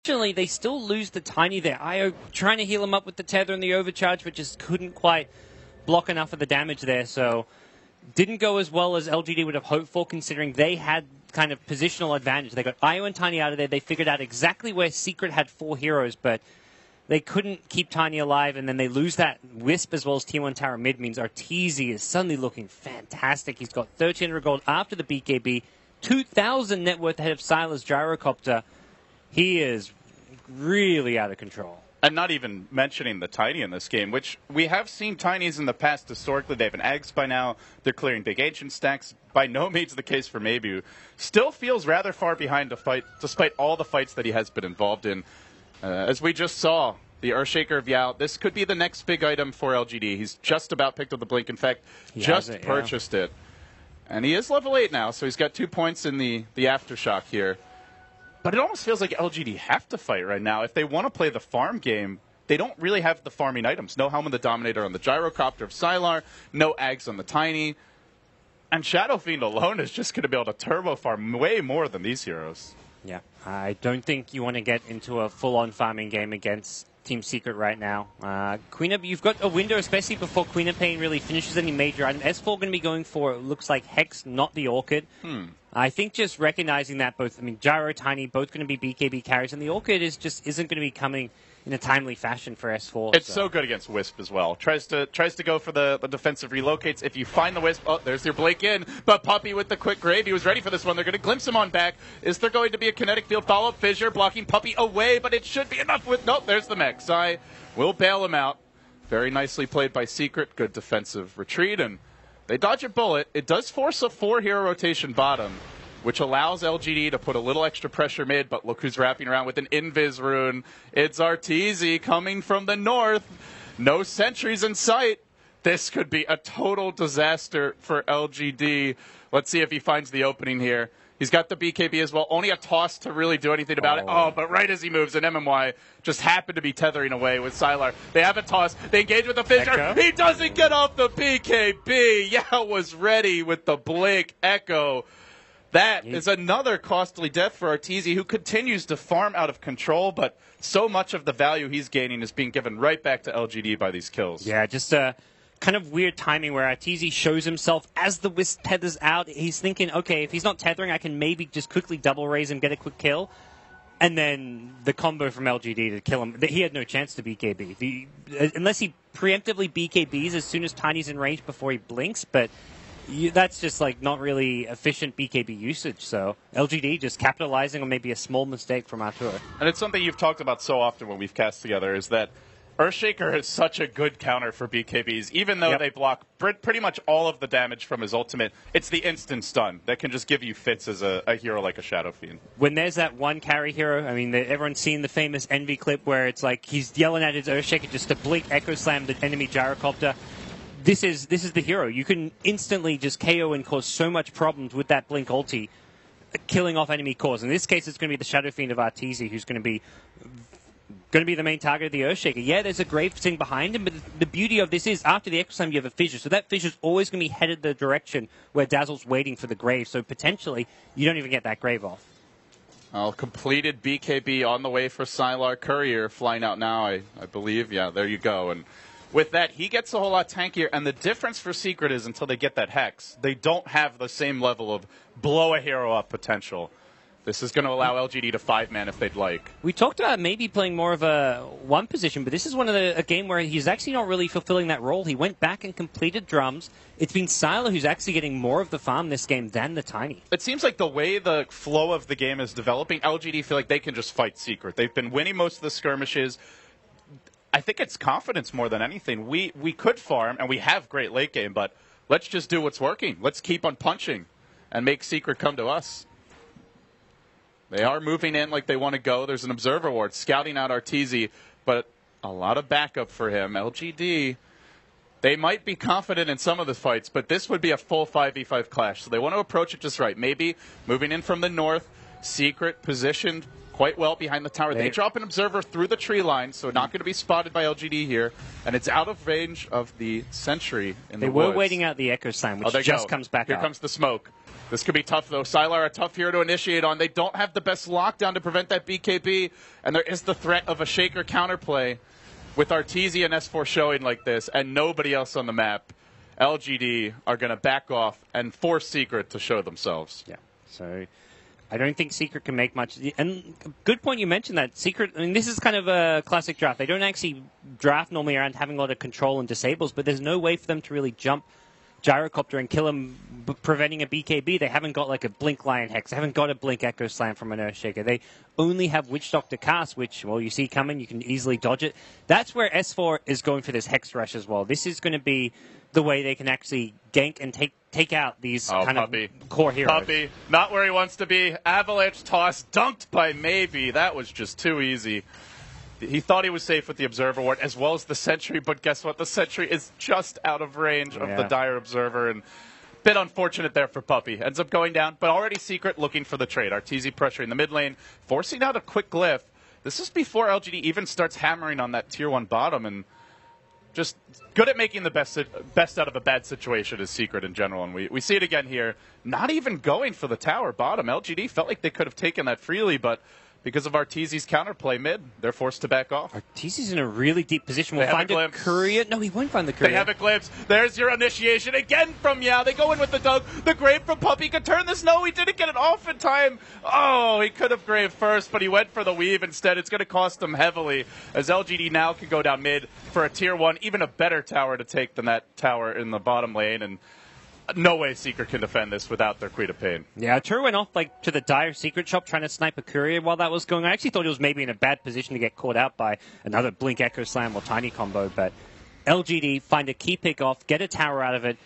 Unfortunately, they still lose the Tiny there. IO trying to heal him up with the tether and the overcharge, but just couldn't quite block enough of the damage there. So didn't go as well as LGD would have hoped for, considering they had kind of positional advantage. They got IO and Tiny out of there. They figured out exactly where Secret had 4 heroes, but they couldn't keep Tiny alive, and then they lose that Wisp as well as T1 Tower mid. Means Arteezy is suddenly looking fantastic. He's got 1,300 gold after the BKB, 2,000 net worth ahead of Sylar's Gyrocopter. He is really out of control. And not even mentioning the Tiny in this game, which we have seen Tinies in the past historically. They have an Eggs by now. They're clearing big Ancient stacks. By no means the case for Maybu. Still feels rather far behind to fight, despite all the fights that he has been involved in. As we just saw, the Earthshaker of Yao, this could be the next big item for LGD. He's just about picked up the Blink. In fact, just purchased it. And he is level 8 now, so he's got 2 points in the Aftershock here. But it almost feels like LGD have to fight right now. If they want to play the farm game, they don't really have the farming items. No Helm of the Dominator on the Gyrocopter of Sylar, no Ags on the Tiny. And Shadow Fiend alone is just going to be able to turbo farm way more than these heroes. Yeah, I don't think you want to get into a full-on farming game against Team Secret right now. Queen of, you've got a window, especially before Queen of Pain really finishes any major item. S4 going to be going for, it looks like, Hex, not the Orchid. I think just recognizing that both, I mean, Gyro, Tiny, both going to be BKB carries, and the Orchid is just isn't going to be coming in a timely fashion for S4. It's so good against Wisp as well. Tries to go for the defensive relocates. If you find the Wisp, oh, there's your Blake in. But Puppey with the quick grave. He was ready for this one. They're going to glimpse him on back. Is there going to be a kinetic field follow-up? Fissure blocking Puppey away, but it should be enough with... Nope, there's the mech. Sai will bail him out. Very nicely played by Secret. Good defensive retreat, and they dodge a bullet. It does force a 4-hero rotation bottom, which allows LGD to put a little extra pressure mid, but look who's wrapping around with an Invis rune. It's Arteezy coming from the north. No sentries in sight. This could be a total disaster for LGD. Let's see if he finds the opening here. He's got the BKB as well. Only a toss to really do anything about it. Oh, but right as he moves, an MMY just happened to be tethering away with Sylar. They have a toss. They engage with the Fissure. Echo. He doesn't get off the BKB. Yao was ready with the Blink Echo. That is another costly death for Arteezy, who continues to farm out of control, but so much of the value he's gaining is being given right back to LGD by these kills. Yeah, just kind of weird timing where Arteezy shows himself as the Wisp tethers out. He's thinking, okay, if he's not tethering, I can maybe just quickly double raise him, get a quick kill. And then the combo from LGD to kill him. He had no chance to BKB. Unless he preemptively BKBs as soon as Tiny's in range before he blinks, but... that's just like not really efficient BKB usage, so LGD just capitalizing on maybe a small mistake from Artur. And it's something you've talked about so often when we've cast together, is that Earthshaker is such a good counter for BKBs. Even though they block pretty much all of the damage from his ultimate, it's the instant stun that can just give you fits as a hero like a Shadow Fiend. When there's that one carry hero, I mean, everyone's seen the famous Envy clip where it's like he's yelling at his Earthshaker just to blink Echo Slam the enemy Gyrocopter. This is the hero. You can instantly just KO and cause so much problems with that Blink ulti, killing off enemy cores. In this case, it's going to be the Shadow Fiend of Arteezy who's going to be the main target of the Earthshaker. Yeah, there's a grave sitting behind him, but the beauty of this is after the Echo Slam, you have a Fissure. So that Fissure's always going to be headed the direction where Dazzle's waiting for the grave. So potentially, you don't even get that grave off. Well, completed BKB on the way for Sylar. Courier flying out now, I believe. Yeah, there you go. And with that, he gets a whole lot tankier, and the difference for Secret is until they get that Hex, they don't have the same level of blow a hero up potential. This is going to allow LGD to 5-man if they'd like. We talked about maybe playing more of a one position, but this is a game where he's actually not really fulfilling that role. He went back and completed drums. It's been Sylar who's actually getting more of the farm this game than the Tiny. It seems like the way the flow of the game is developing, LGD feel like they can just fight Secret. They've been winning most of the skirmishes. I think it's confidence more than anything. We could farm, and we have great late game, but let's just do what's working. Let's keep on punching and make Secret come to us. They are moving in like they want to go. There's an Observer Ward scouting out Arteezy, but a lot of backup for him. LGD, they might be confident in some of the fights, but this would be a full 5v5 clash, so they want to approach it just right. Maybe moving in from the north, Secret positioned quite well behind the tower. They drop an Observer through the tree line, so not going to be spotted by LGD here. And it's out of range of the sentry in the woods. They were waiting out the Echo Slam, which just comes back Here up. comes the smoke. This could be tough, though. Sylar, a tough hero to initiate on. They don't have the best lockdown to prevent that BKB, and there is the threat of a Shaker counterplay. With Arteezy and S4 showing like this, and nobody else on the map, LGD are going to back off and force Secret to show themselves. Yeah, so I don't think Secret can make much. And good point you mentioned that. Secret, I mean, this is kind of a classic draft. They don't actually draft normally around having a lot of control and disables, but there's no way for them to really jump Gyrocopter and kill him, preventing a BKB. They haven't got like a Blink Lion Hex. They haven't got a Blink Echo Slam from an Earthshaker. They only have Witch Doctor cast, which, well, you see coming. You can easily dodge it. That's where S4 is going for this Hex Rush as well. This is going to be the way they can actually gank and take out these kind of core heroes. Puppy, not where he wants to be. Avalanche toss, dunked by Maybe. That was just too easy. He thought he was safe with the Observer Ward as well as the Sentry, but guess what? The Sentry is just out of range of the Dire Observer, and a bit unfortunate there for Puppy. Ends up going down, but already Secret looking for the trade. Arteezy pressuring the mid lane, forcing out a quick glyph. This is before LGD even starts hammering on that tier 1 bottom, and just good at making the best out of a bad situation is Secret in general, and we see it again here. Not even going for the tower bottom. LGD felt like they could have taken that freely, but because of Arteezy's counterplay mid, they're forced to back off. Arteezy's in a really deep position. We'll find a courier. No, he won't find the courier. They have a glimpse. There's your initiation again from Yao. They go in with the dunk. The grave from Puppy could turn this. No, he didn't get it off in time. Oh, he could have grave first, but he went for the weave instead. It's going to cost him heavily, as LGD now can go down mid for a tier 1, even a better tower to take than that tower in the bottom lane. And no way Secret can defend this without their Queen of Pain. Yeah, Tur went off like to the Dire Secret shop trying to snipe a courier while that was going on. I actually thought he was maybe in a bad position to get caught out by another Blink Echo Slam or Tiny combo, but LGD find a key pick off, get a tower out of it.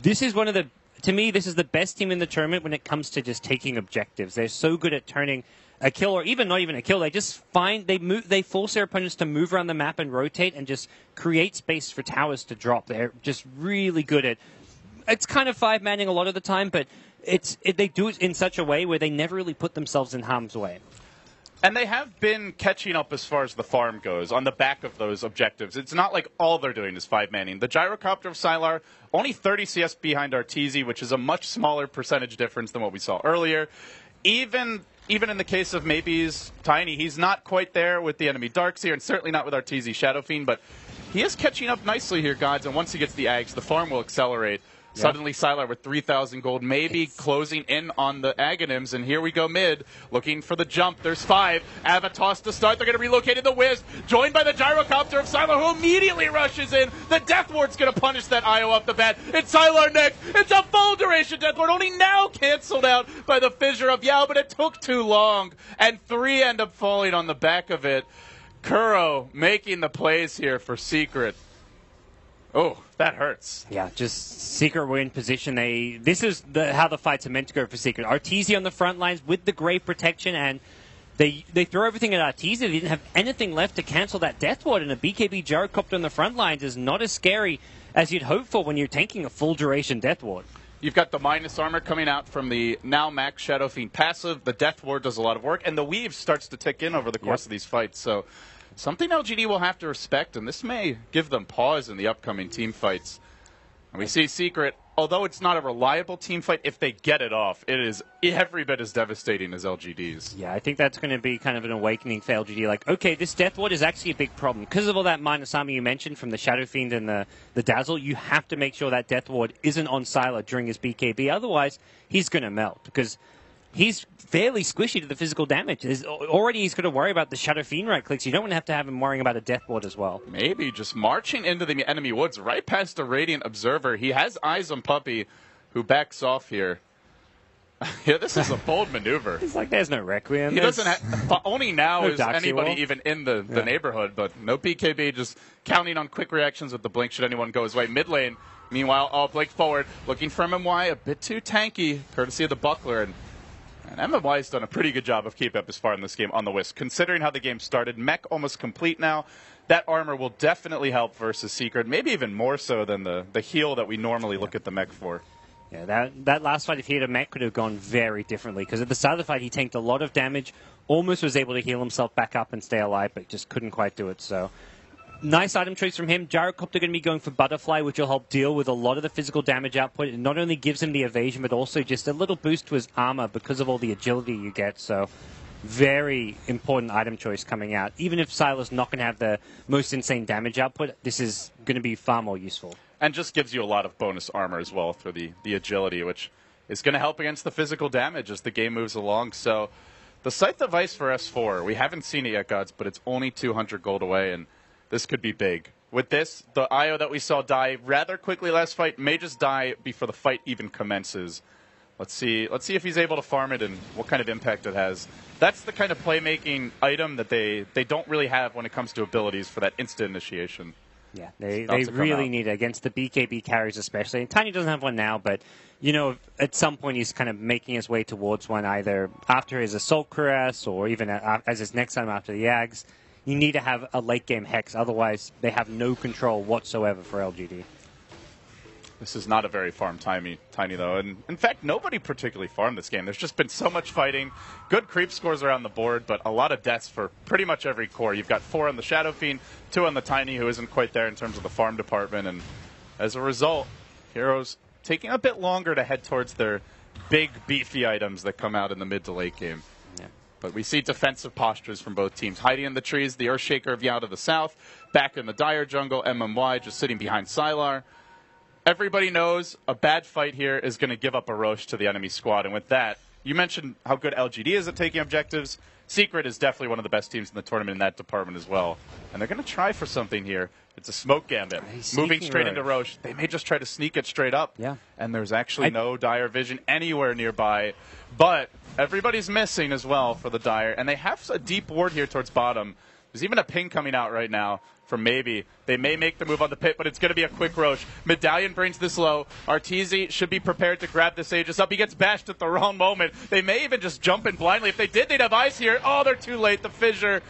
This is one of the, to me, this is the best team in the tournament when it comes to just taking objectives. They're so good at turning a kill, or even not even a kill. They just they force their opponents to move around the map and rotate and just create space for towers to drop. They're just really good at. It's kind of 5-manning a lot of the time, but they do it in such a way where they never really put themselves in harm's way. And they have been catching up as far as the farm goes on the back of those objectives. It's not like all they're doing is 5-manning. The Gyrocopter of Sylar, only 30 CS behind Arteezy, which is a much smaller percentage difference than what we saw earlier. Even in the case of Maybe's Tiny, he's not quite there with the enemy Darkseer, and certainly not with Arteezy Shadow Fiend, but he is catching up nicely here, Gods, and once he gets the Ags, the farm will accelerate. Yep. Suddenly, Sylar with 3,000 gold, maybe closing in on the Aghanims, and here we go mid, looking for the jump. There's 5. Avatos to start. They're going to relocate in the Wisp, joined by the Gyrocopter of Sylar, who immediately rushes in. The Death Ward's going to punish that IO off the bat. It's Sylar next. It's a full duration Death Ward, only now canceled out by the Fissure of Yao, but it took too long, and 3 end up falling on the back of it. Kuro making the plays here for Secret. Oh, that hurts. Yeah, just Secret were in position. This is how the fights are meant to go for Secret. Arteezy on the front lines with the Grave Protection, and they throw everything at Arteezy. They didn't have anything left to cancel that Death Ward, and a BKB Gyrocopter on the front lines is not as scary as you'd hope for when you're tanking a full duration Death Ward. You've got the minus armor coming out from the now max Shadow Fiend passive. The Death Ward does a lot of work, and the Weave starts to tick in over the course of these fights. So something LGD will have to respect, and this may give them pause in the upcoming team fights. And we see Secret, although it's not a reliable team fight, if they get it off, it is every bit as devastating as LGD's. Yeah, I think that's going to be kind of an awakening for LGD. Like, okay, this Death Ward is actually a big problem. Because of all that minus armor you mentioned from the Shadow Fiend and the Dazzle, you have to make sure that Death Ward isn't on Sylar during his BKB. Otherwise, he's going to melt, because he's fairly squishy to the physical damage. Already he's got to worry about the Shadow Fiend right clicks. You don't want to have him worrying about a Death Ward as well. Maybe just marching into the enemy woods right past the Radiant Observer. He has eyes on Puppy, who backs off here. Yeah, this is a bold maneuver. It's like there's no Requiem. He doesn't have, only now no is anybody even in the neighborhood, but no BKB, just counting on quick reactions with the Blink should anyone go his way. Mid lane, meanwhile, Blink forward, looking for MMY, a bit too tanky, courtesy of the Buckler, and MMY has done a pretty good job of keeping up this far in this game on the Wisp. Considering how the game started, mech almost complete now. That armor will definitely help versus Secret, maybe even more so than the heal that we normally look at the mech for. Yeah, that last fight, if he had a mech, could have gone very differently. Because at the start of the fight, he tanked a lot of damage, almost was able to heal himself back up and stay alive, but just couldn't quite do it. So Nice item choice from him. Gyrocopter going to be going for Butterfly, which will help deal with a lot of the physical damage output. It not only gives him the evasion, but also just a little boost to his armor because of all the agility you get. So very important item choice coming out. Even if Sylar's not going to have the most insane damage output, this is going to be far more useful. And just gives you a lot of bonus armor as well through the agility, which is going to help against the physical damage as the game moves along. So the Scythe device for S4, we haven't seen it yet, Gods, but it's only 200 gold away, and this could be big. With this, the IO that we saw die rather quickly last fight may just die before the fight even commences. Let's see if he's able to farm it and what kind of impact it has. That's the kind of playmaking item that they don't really have when it comes to abilities for that instant initiation. Yeah, they really need it against the BKB carries especially. And Tiny doesn't have one now, but you know, at some point he's kind of making his way towards one either after his Assault Caress or even as his next time after the Yags. You need to have a late-game Hex, otherwise they have no control whatsoever for LGD. This is not a very farm Tiny, though. And in fact, nobody particularly farmed this game. There's just been so much fighting. Good creep scores around the board, but a lot of deaths for pretty much every core. You've got 4 on the Shadow Fiend, 2 on the Tiny, who isn't quite there in terms of the farm department. And as a result, Heroes taking a bit longer to head towards their big, beefy items that come out in the mid to late game. Yeah. But we see defensive postures from both teams. Hiding in the trees, the Earthshaker of Yao to the south. Back in the Dire jungle, MMY just sitting behind Sylar. Everybody knows a bad fight here is going to give up a Roche to the enemy squad. And with that, you mentioned how good LGD is at taking objectives. Secret is definitely one of the best teams in the tournament in that department as well. And they're going to try for something here. It's a smoke gambit. Moving straight into Roche. They may just try to sneak it straight up. Yeah. And there's actually no Dire vision anywhere nearby. But everybody's missing as well for the Dire. And they have a deep ward here towards bottom. There's even a ping coming out right now from Maybe. They may make the move on the pit, but it's going to be a quick Roche. Medallion brings this low. Arteezy should be prepared to grab this Aegis up. He gets bashed at the wrong moment. They may even just jump in blindly. If they did, they'd have eyes here. Oh, they're too late. The fissure